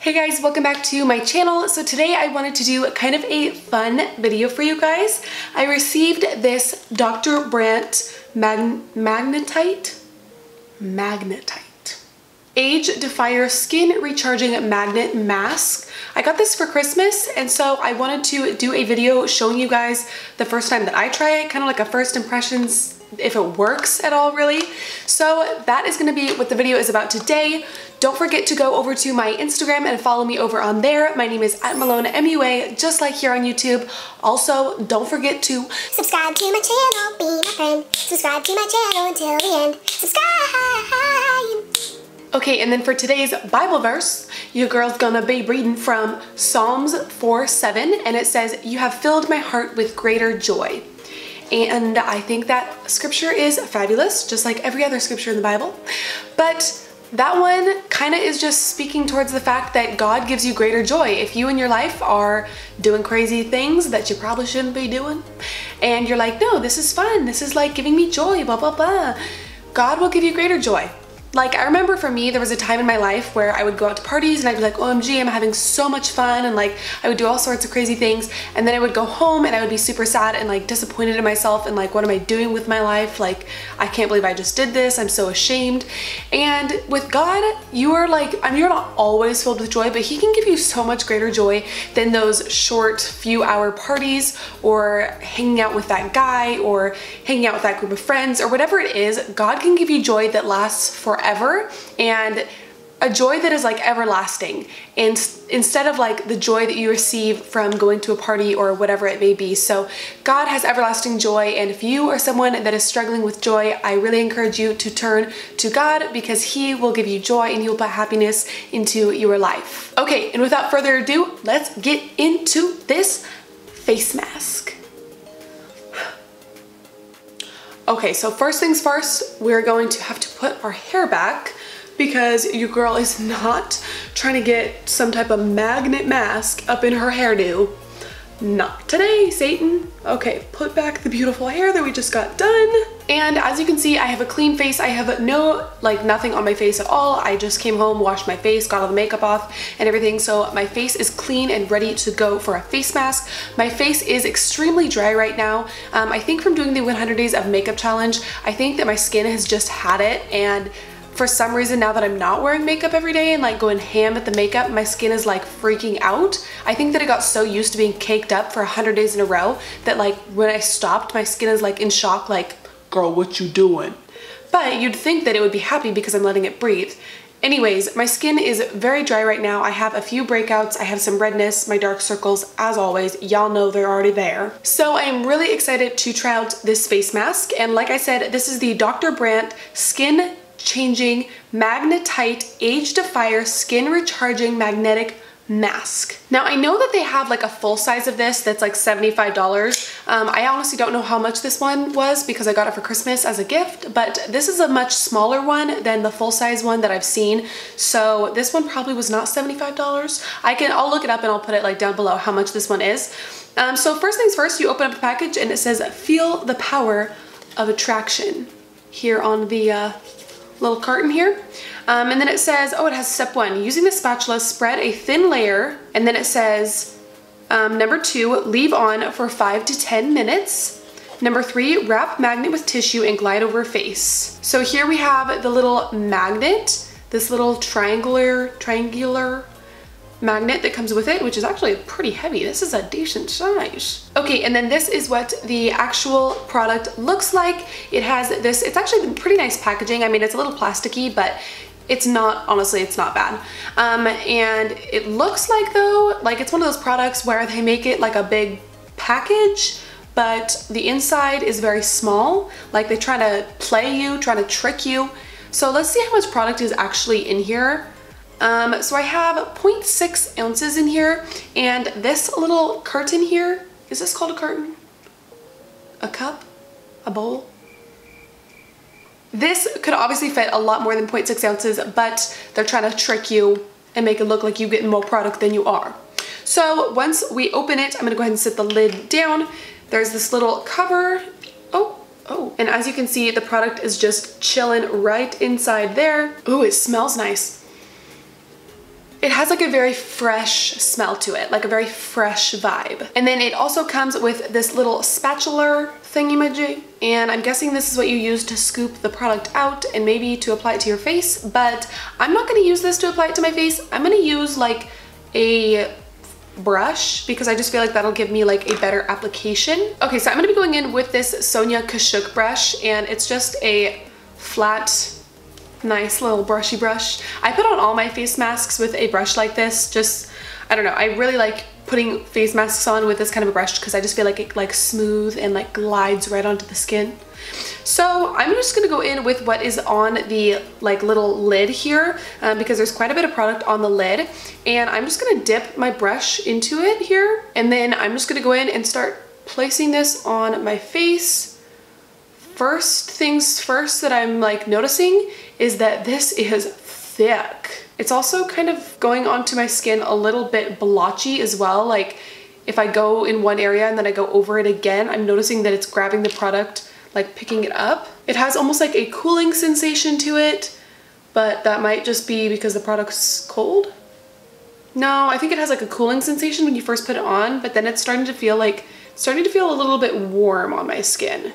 Hey guys, welcome back to my channel. So today I wanted to do kind of a fun video for you guys. I received this Dr. Brandt Magnetite Age Defier Skin Recharging Magnet Mask. I got this for Christmas, and so I wanted to do a video showing you guys the first time that I try it, kind of like a first impressions, if it works at all really. So that is going to be what the video is about today. Don't forget to go over to my Instagram and follow me over on there. My name is @Malonemua, just like here on YouTube. Also, don't forget to subscribe to my channel, be my friend. Subscribe to my channel until the end. Subscribe. Okay, and then for today's Bible verse, your girl's gonna be reading from Psalms 4:7, and it says, "You have filled my heart with greater joy." And I think that scripture is fabulous, just like every other scripture in the Bible. But that one kind of is just speaking towards the fact that God gives you greater joy. If you in your life are doing crazy things that you probably shouldn't be doing, and you're like, no, this is fun, this is like giving me joy, blah, blah, blah, God will give you greater joy. Like, I remember for me, there was a time in my life where I would go out to parties and I'd be like, OMG, I'm having so much fun, and like, I would do all sorts of crazy things, and then I would go home and I would be super sad and like disappointed in myself and like, what am I doing with my life? Like, I can't believe I just did this, I'm so ashamed. And with God, you are like, I mean, you're not always filled with joy, but He can give you so much greater joy than those short few hour parties, or hanging out with that guy, or hanging out with that group of friends, or whatever it is. God can give you joy that lasts forever, and a joy that is like everlasting, and instead of like the joy that you receive from going to a party or whatever it may be. So God has everlasting joy, and if you are someone that is struggling with joy, I really encourage you to turn to God, because He will give you joy and He will put happiness into your life. Okay, and without further ado, let's get into this face mask. Okay, so first things first, we're going to have to put our hair back, because your girl is not trying to get some type of magnet mask up in her hairdo. Not today, Satan. Okay, put back the beautiful hair that we just got done. And as you can see, I have a clean face. I have nothing on my face at all. I just came home, washed my face, got all the makeup off and everything. So my face is clean and ready to go for a face mask. My face is extremely dry right now. I think from doing the 100 days of makeup challenge, I think that my skin has just had it, and for some reason, now that I'm not wearing makeup every day and like going ham at the makeup, my skin is like freaking out. I think that I got so used to being caked up for 100 days in a row that like when I stopped, my skin is like in shock, like, girl, what you doing? But you'd think that it would be happy because I'm letting it breathe. Anyways, my skin is very dry right now. I have a few breakouts, I have some redness, my dark circles, as always, y'all know they're already there. So I'm really excited to try out this face mask, and like I said, this is the Dr. Brandt Skin Changing Magnetite Age Defier Skin Recharging Magnetic Mask. Now I know that they have like a full size of this that's like $75. I honestly don't know how much this one was because I got it for Christmas as a gift, but this is a much smaller one than the full size one that I've seen. So this one probably was not $75. I'll look it up and I'll put it like down below how much this one is. So first things first, you open up the package and it says, "Feel the power of attraction," here on the little carton here. And then it says, oh, it has step 1, using the spatula, spread a thin layer, and then it says, number 2, leave on for 5 to 10 minutes. Number 3, wrap magnet with tissue and glide over face. So here we have the little magnet, this little triangular magnet that comes with it, which is actually pretty heavy. This is a decent size. Okay, and then this is what the actual product looks like. It has this, it's actually pretty nice packaging. I mean, it's a little plasticky, but it's not, honestly, it's not bad. And it looks like though, like it's one of those products where they make it like a big package, but the inside is very small. Like they try to play you, try to trick you. So let's see how much product is actually in here. So I have 0.6 ounces in here, and this little carton here, is this called a carton? A cup? A bowl? This could obviously fit a lot more than 0.6 ounces, but they're trying to trick you and make it look like you get more product than you are. So once we open it, I'm gonna go ahead and set the lid down. There's this little cover. Oh, and as you can see, the product is just chilling right inside there. Ooh, it smells nice. It has like a very fresh smell to it, like a very fresh vibe. And then it also comes with this little spatula thingy-majig, and I'm guessing this is what you use to scoop the product out and maybe to apply it to your face, but I'm not gonna use this to apply it to my face. I'm gonna use like a brush because I just feel like that'll give me like a better application. Okay, so I'm gonna be going in with this Sonia Kashuk brush, and it's just a flat, nice little brushy brush. I put on all my face masks with a brush like this. Just, I don't know, I really like putting face masks on with this kind of a brush because I just feel like it like smooth and like glides right onto the skin. So I'm just gonna go in with what is on the like little lid here because there's quite a bit of product on the lid, and I'm just gonna dip my brush into it here, and then I'm just gonna go in and start placing this on my face. First things first that I'm like noticing is that this is thick. It's also kind of going onto my skin a little bit blotchy as well. Like if I go in one area and then I go over it again, I'm noticing that it's grabbing the product, like picking it up. It has almost like a cooling sensation to it, but that might just be because the product's cold. No, I think it has like a cooling sensation when you first put it on, but then it's starting to feel a little bit warm on my skin.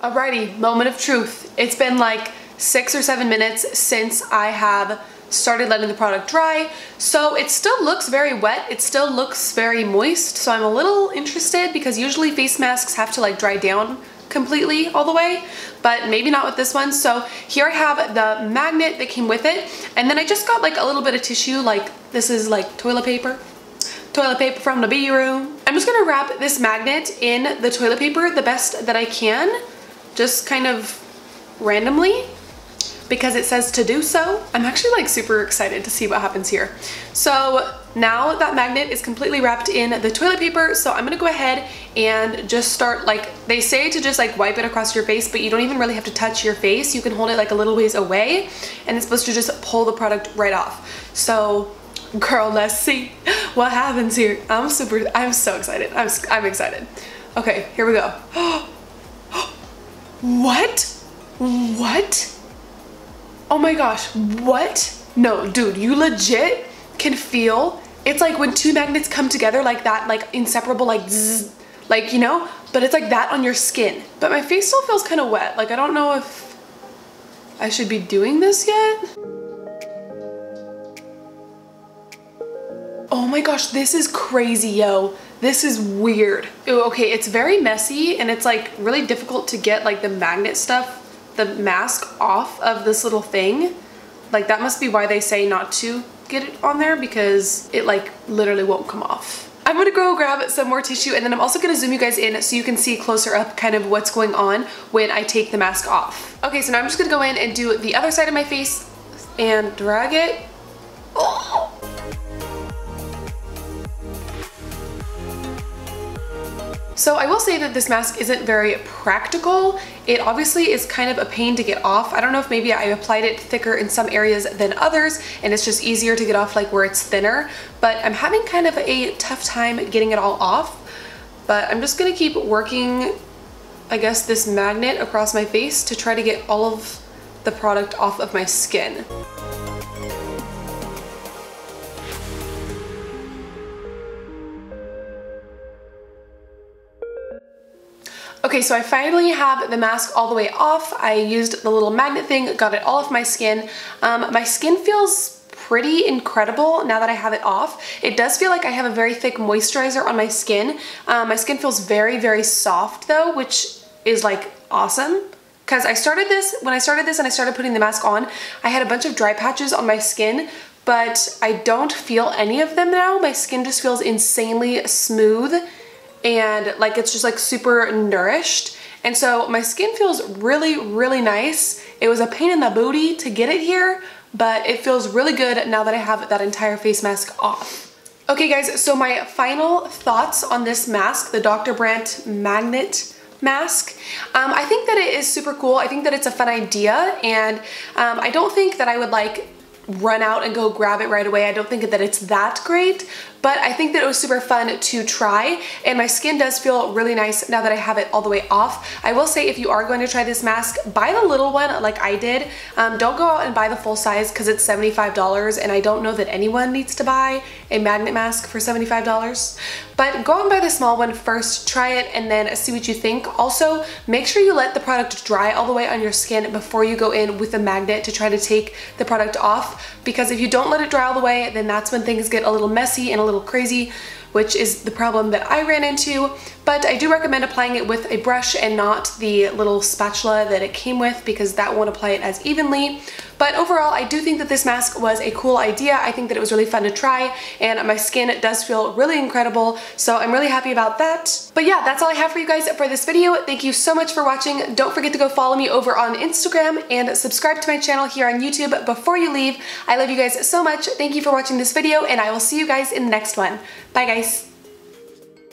Alrighty, moment of truth. It's been like 6 or 7 minutes since I have started letting the product dry, so it still looks very wet, it still looks very moist, so I'm a little interested because usually face masks have to like dry down completely all the way, but maybe not with this one. So here I have the magnet that came with it, and then I just got like a little bit of tissue, like this is like toilet paper from the bee room. I'm just gonna wrap this magnet in the toilet paper the best that I can, just kind of randomly, because it says to do so. I'm actually like super excited to see what happens here. So now that magnet is completely wrapped in the toilet paper, so I'm gonna go ahead and just start, like they say to just like wipe it across your face, but you don't even really have to touch your face. You can hold it like a little ways away, and it's supposed to just pull the product right off. So girl, let's see what happens here. I'm so excited. I'm excited. Okay, here we go. What? Oh my gosh, what? No, dude, you legit can feel, it's like when two magnets come together like that, like inseparable, like zzz, like, you know, but it's like that on your skin. But my face still feels kind of wet. Like, I don't know if I should be doing this yet. Oh my gosh, this is crazy, yo. This is weird. Ew, okay, it's very messy, and it's like really difficult to get like the magnet stuff, the mask off of this little thing. Like that must be why they say not to get it on there, because it like literally won't come off. I'm gonna go grab some more tissue, and then I'm also gonna zoom you guys in so you can see closer up kind of what's going on when I take the mask off. Okay, so now I'm just gonna go in and do the other side of my face and drag it. Oh! So I will say that this mask isn't very practical. It obviously is kind of a pain to get off. I don't know if maybe I applied it thicker in some areas than others, and it's just easier to get off like where it's thinner, but I'm having kind of a tough time getting it all off. But I'm just gonna keep working, I guess, this magnet across my face to try to get all of the product off of my skin. Okay, so I finally have the mask all the way off. I used the little magnet thing, got it all off my skin. My skin feels pretty incredible now that I have it off. It does feel like I have a very thick moisturizer on my skin. My skin feels very, very soft though, which is like awesome. Because when I started this and I started putting the mask on, I had a bunch of dry patches on my skin, but I don't feel any of them now. My skin just feels insanely smooth, and like it's just like super nourished, and so my skin feels really, really nice. It was a pain in the booty to get it here, but it feels really good now that I have that entire face mask off. Okay guys, so my final thoughts on this mask, the Dr. Brandt magnet mask. I think that it is super cool. I think that it's a fun idea, and I don't think that I would like run out and go grab it right away. I don't think that it's that great, but I think that it was super fun to try, and my skin does feel really nice now that I have it all the way off. I will say, if you are going to try this mask, buy the little one like I did. Don't go out and buy the full size because it's $75, and I don't know that anyone needs to buy a magnet mask for $75. But go out and buy the small one first, try it, and then see what you think. Also, make sure you let the product dry all the way on your skin before you go in with a magnet to try to take the product off, because if you don't let it dry all the way, then that's when things get a little messy and a little crazy, which is the problem that I ran into. But I do recommend applying it with a brush and not the little spatula that it came with, because that won't apply it as evenly. But overall, I do think that this mask was a cool idea. I think that it was really fun to try, and my skin does feel really incredible, so I'm really happy about that. But yeah, that's all I have for you guys for this video. Thank you so much for watching. Don't forget to go follow me over on Instagram and subscribe to my channel here on YouTube before you leave. I love you guys so much. Thank you for watching this video, and I will see you guys in the next one. Bye guys.